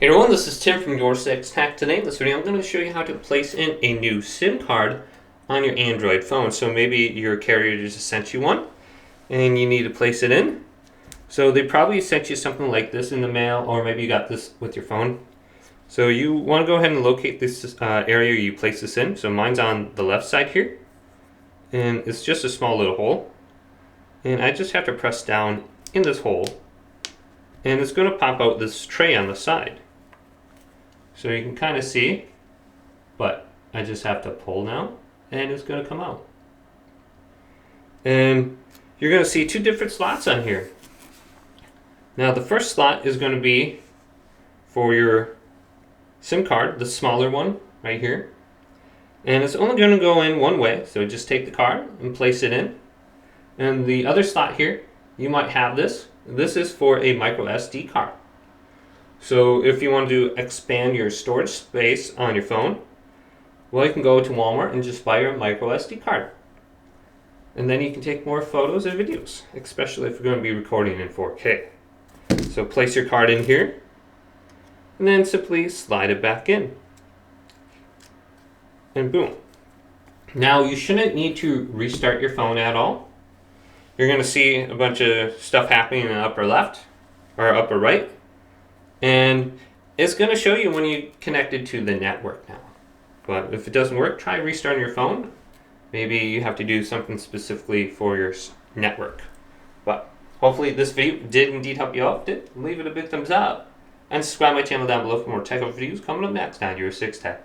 Hey everyone, this is Tim from Your 6 Tech. Today in this video I'm going to show you how to place in a new SIM card on your Android phone. So maybe your carrier just sent you one and you need to place it in. So they probably sent you something like this in the mail, or maybe you got this with your phone. So you want to go ahead and locate this area you place this in. So mine's on the left side here, and it's just a small little hole. And I just have to press down in this hole, and it's going to pop out this tray on the side. So you can kind of see, but I just have to pull now and it's going to come out. And you're going to see two different slots on here. Now the first slot is going to be for your SIM card, the smaller one right here. And it's only going to go in one way, so just take the card and place it in. And the other slot here, you might have this. This is for a micro SD card. So if you want to expand your storage space on your phone, well, you can go to Walmart and just buy your micro SD card. And then you can take more photos and videos, especially if you're going to be recording in 4K. So place your card in here, and then simply slide it back in. And boom. Now you shouldn't need to restart your phone at all. You're going to see a bunch of stuff happening in the upper left or upper right. And it's going to show you when you connected to the network now. But if it doesn't work, try restarting your phone. Maybe you have to do something specifically for your network. But hopefully this video did indeed help you out. Leave it a big thumbs up. And subscribe to my channel down below for more tech videos coming up next on Your 6 Tech.